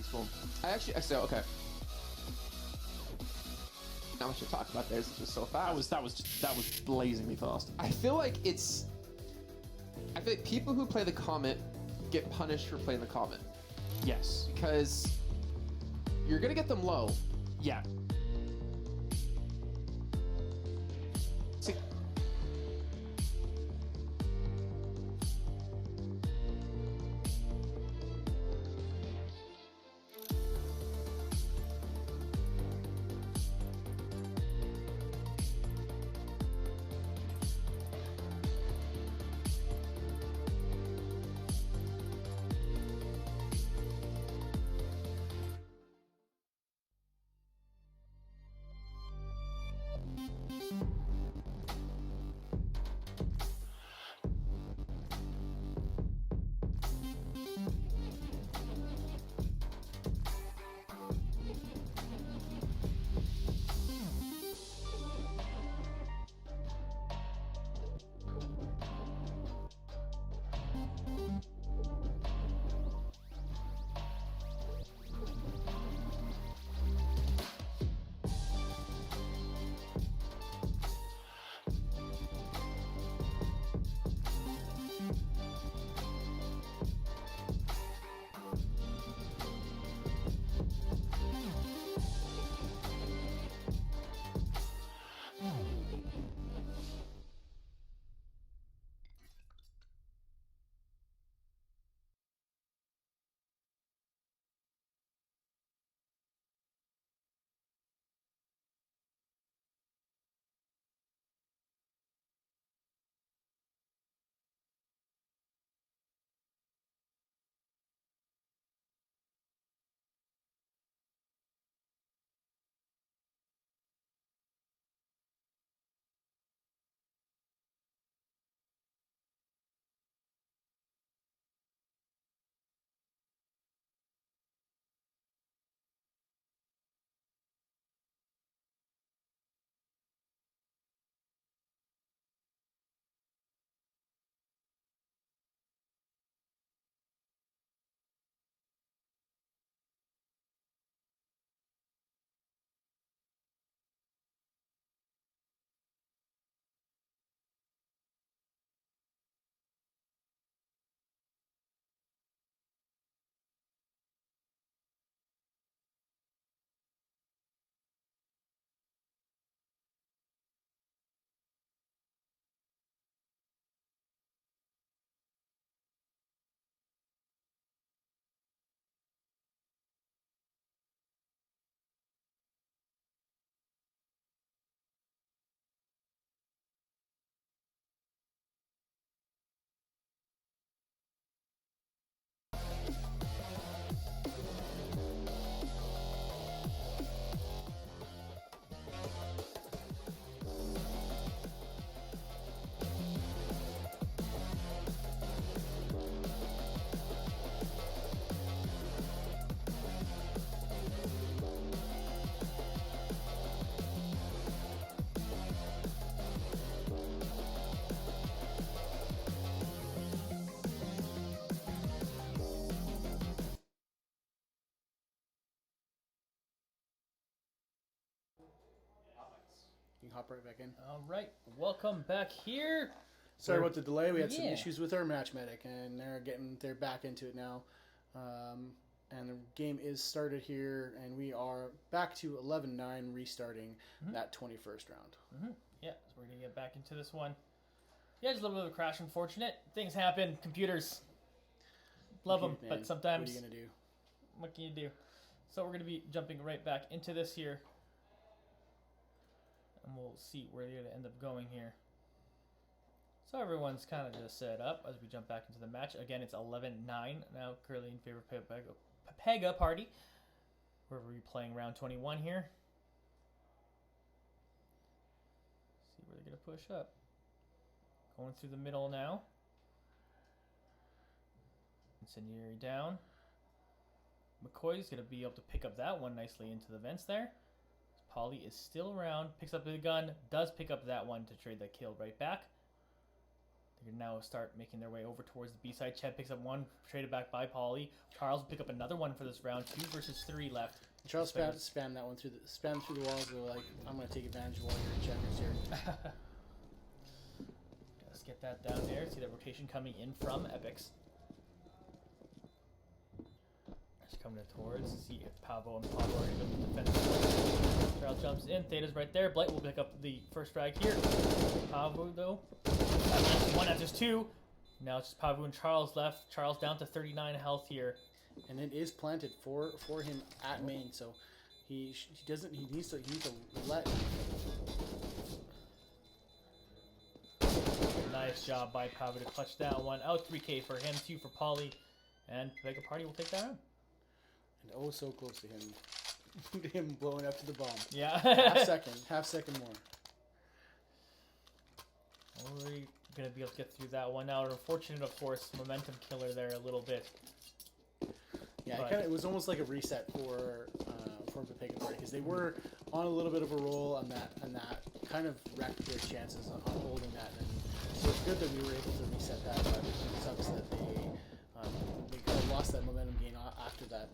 peaceful. Okay. Not much to talk about there. It's just so fast. That was blazingly fast. I feel like people who play the Comet get punished for playing the Comet Yes. because you're gonna get them low. Yeah. See, You can hop right back in. All right, welcome back here. Sorry about the delay. We had some Yeah. issues with our match medic, and they're back into it now. And the game is started here, and we are back to 11-9, restarting that 21st round. Yeah, so we're gonna get back into this one. Yeah, just a little bit of a crash. Unfortunate things happen. Computers, love them, Man, but sometimes what are you gonna do? what can you do? So we're gonna be jumping right back into this here, and we'll see where they're gonna end up going here. So everyone's kind of just set up as we jump back into the match. Again, it's 11-9 now, currently in favor of Pepega party. We're replaying round 21 here. See where they're gonna push up. Going through the middle now. Incendiary down. McCoy's gonna be able to pick up that one nicely into the vents there. Polly is still around, picks up the gun, does pick up that one to trade that kill right back. They can now start making their way over towards the B side. Ched picks up one, traded back by Polly. Charles will pick up another one for this round. 2 versus 3 left. Charles spam that one through the walls. They're like, I'm gonna take advantage of all your checkers here. Let's get that down there. See that rotation coming in from Epics. Just coming towards. See if Pavo and Pablo are able to defend. Charles jumps in. Theta's right there. Blight will pick up the first frag here. Pavo though. One after 2. Now it's just Pavo and Charles left. Charles down to 39 health here. And it is planted for him at main, so he needs to let. Nice job by Pavo to clutch that one. Out 3K for him, 2 for Polly, and Pepega Party will take that round. And oh, so close to him, him blowing up to the bomb. Yeah. half second more. Only gonna be able to get through that one now. Unfortunate, of course, momentum killer there a little bit. Yeah, it was almost like a reset for Pepega Party because they were on a little bit of a roll on that, and that kind of wrecked their chances on holding that. And so it's good that we were able to reset that, but it sucks that they kind of lost that momentum gain after that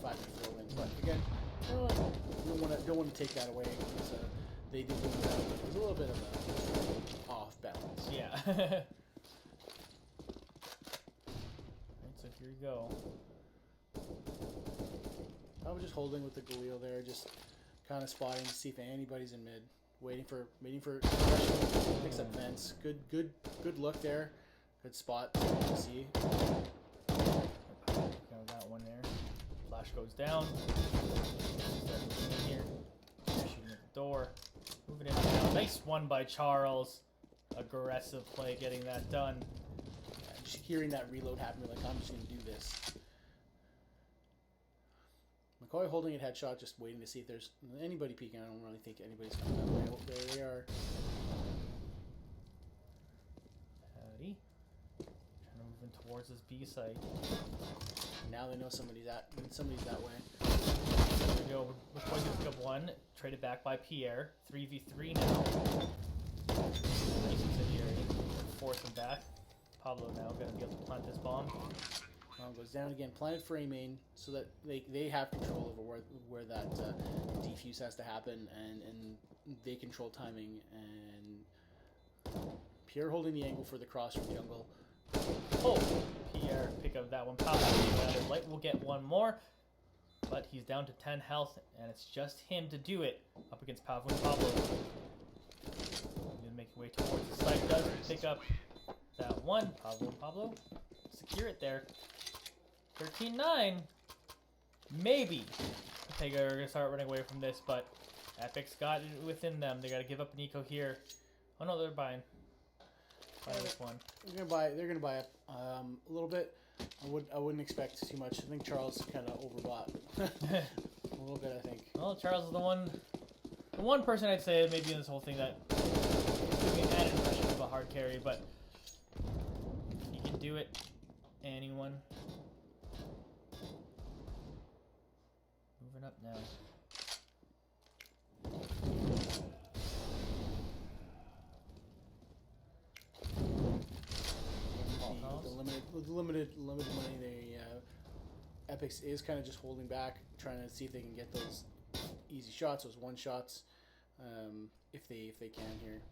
5-4 win. But again, don't want to take that away because they did win that. It was a little bit of a off balance. Yeah. Alright, so here we go. I was just holding with the Galil there, just kind of spotting to see if anybody's in mid, waiting for picks up vents. Good look there, good spot to see. Got that one there. Flash goes down. In here. Shooting at the door. Moving in now. Nice one by Charles. Aggressive play, getting that done. Yeah, just hearing that reload happen, you're like, I'm just gonna do this. McCoy holding it headshot, just waiting to see if there's anybody peeking. I don't really think anybody's coming that way. Oh, there they are. Howdy. Trying to move in towards this B site. Now they know somebody's that way. There we go. McCoy gonna pick up one. Traded back by Pierre. 3v3 now. Nice incendiary. Force him back. Pablo now gonna be able to plant this bomb. Goes down again, planted for A main, so that they have control over where that defuse has to happen, and they control timing. And Pierre holding the angle for the cross from jungle. Oh, Pierre pick up that one. Pablo, Light will get one more, but he's down to 10 health, and it's just him to do it up against Pablo and Pablo. He's gonna make his way towards the site. Does pick up that one. Pablo, secure it there. 13-9. Maybe Pepega are gonna start running away from this, but Epic's got it within them. They gotta give up an eco here. Oh no, they're buying this one. They're gonna buy up a little bit. I wouldn't expect too much. I think Charles kind of overbought a little bit. I think. Well, Charles is the one person I'd say maybe in this whole thing that gives me an added impression of a hard carry, but he can do it. Anyone. Moving up now. With the limited money, Epics is kind of just holding back, trying to see if they can get those easy shots, those one shots, if they can here.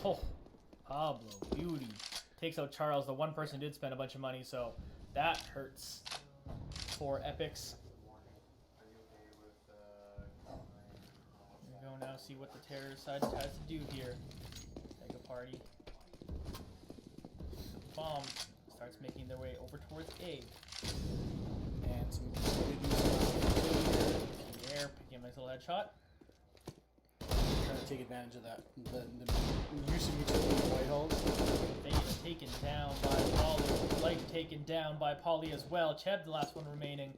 Oh, Pablo, beauty. Takes out Charles. The one person did spend a bunch of money, so that hurts for Epics. We're going to now see what the terror side has to do here. Make a party. Bomb starts making their way over towards A. And some Pierre picking a nice little headshot. trying to take advantage of that. The use of utility Whitehalls. Theta taken down by Polly. Light taken down by Polly as well. Cheb, the last one remaining.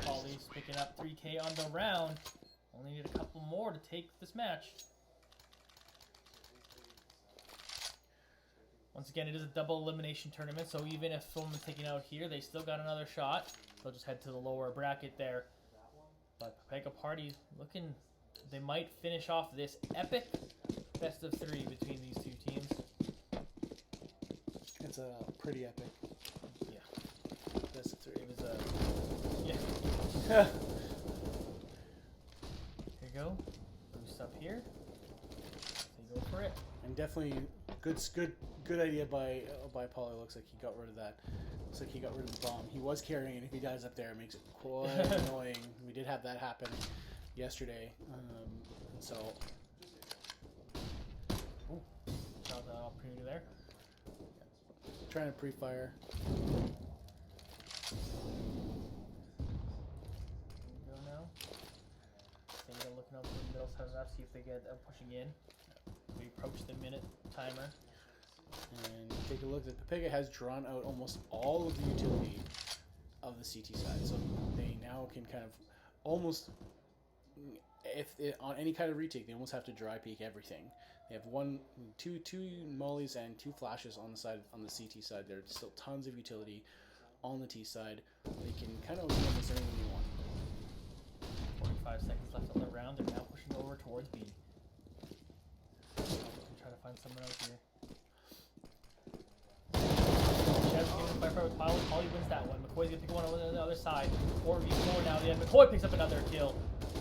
Polly's picking up 3K on the round. Only need a couple more to take this match. Once again, it is a double elimination tournament, so even if someone's taken out here, they still got another shot. They'll just head to the lower bracket there. But Pepega Party looking, they might finish off this epic best of 3 between these two teams. It's a pretty epic. Yeah. Best of 3. It was a, yeah. Yeah. Here you go. Boost up here. So you go for it. And definitely good idea by Pauly. Looks like he got rid of that. Looks like he got rid of the bomb. He was carrying it. If he dies up there, it makes it quite annoying. We did have that happen yesterday. And so. Oh, Got the opportunity there. trying to pre-fire. Here we go now. Theta looking up in the middle side of that, see if they get pushing in. We approach the minute timer. And take a look. The Pepega has drawn out almost all of the utility of the CT side, so they now can kind of almost, on any kind of retake, they almost have to dry peek everything. They have two mollies and 2 flashes on the side, on the CT side. There's still tons of utility on the T side. They can kind of do almost anything they want. 45 seconds left on the round. They're now pushing over towards B. Try to find someone out here. Chev's getting by with Pauly. Pauly wins that one. McCoy's gonna pick one on the other side. 4v4 now. Yeah, McCoy picks up another kill.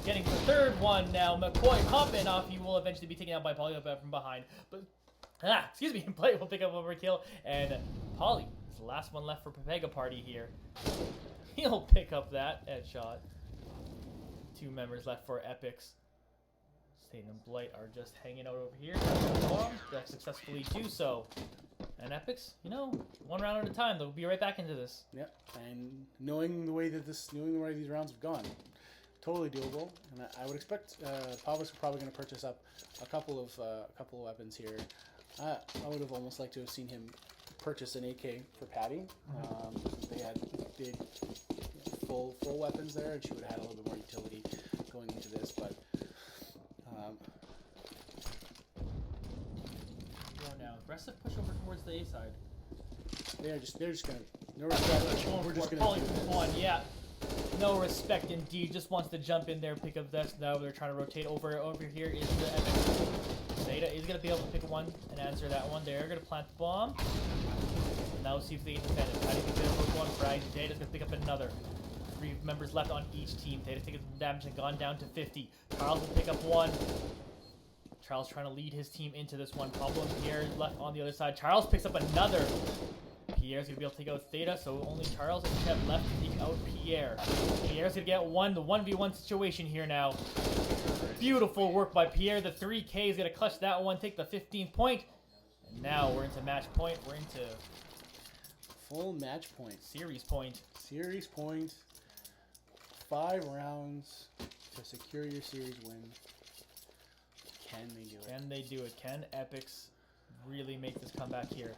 Getting the third one now. McCoy popping off. He will eventually be taken out by Pauly from behind. But excuse me, Play will pick up overkill. And Pauly is the last one left for Pepega Party here. He'll pick up that headshot. 2 members left for Epics. Satan and Blight are just hanging out over here. They'll successfully do so. And Epics, you know, 1 round at a time. They'll be right back into this. Yep, and knowing the way these rounds have gone, totally doable. And I would expect Pavlik's probably going to purchase up a couple of weapons here. I would have almost liked to have seen him purchase an AK for Patty. They had big, full weapons there, and she would have had a little bit more utility going into this. But Go now. Aggressive push over towards the A side. they're just gonna no respect. We're just gonna Pauly do this. one, yeah. No respect indeed. Just wants to jump in there, pick up this. Now they're trying to rotate over here is the Epic. Zeta is gonna be able to pick one and answer that one. They're gonna plant the bomb. Now see if they can defend it. How do you think they'll put one frag? Zeta's gonna pick up another. 3 members left on each team. Zeta's taking some damage and gone down to 50. Charles will pick up one. Charles trying to lead his team into this one. Problem Pierre left on the other side. Charles picks up another. Pierre's gonna be able to take out Theta, so only Charles and Kev left to take out Pierre. Pierre's gonna get the 1v1 situation here now. Beautiful work by Pierre. The 3K is gonna clutch that one, take the 15th point. And now we're into match point. We're into Full match point. series point. Series point. 5 rounds to secure your series win. Can they do it? Can they do it? Can Epics really make this comeback here?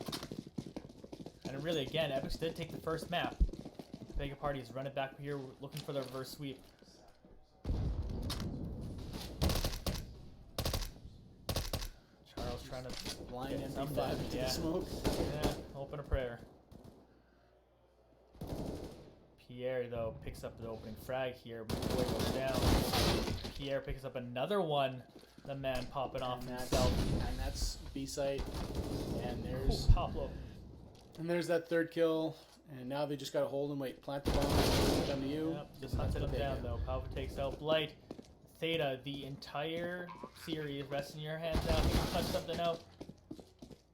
And really, again, Epics did take the first map. Pepega Party is running back here, looking for the reverse sweep. Charles trying to Blind get MP5 something. into Yeah. the smoke. Yeah, open a prayer. Pierre, though, picks up the opening frag here. McCoy goes down. Pierre picks up another one. The man popping off himself. And that's B site. And Ooh, there's Pablo. that 3rd kill. And now they just gotta hold and wait. Plant the bomb. Come to you. Yep, just hunted him down though. Pablo takes out Blight. Theta, the entire series rests in your hands now. He can punch something out.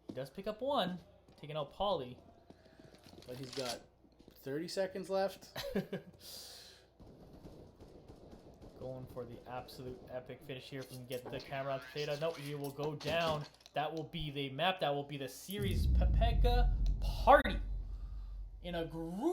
He does pick up one, taking out Pauly. But he's got 30 seconds left. Going for the absolute epic finish here. If we can get the camera on Theta. No, he will go down. That will be the map. That will be the series Pepega Party in a group.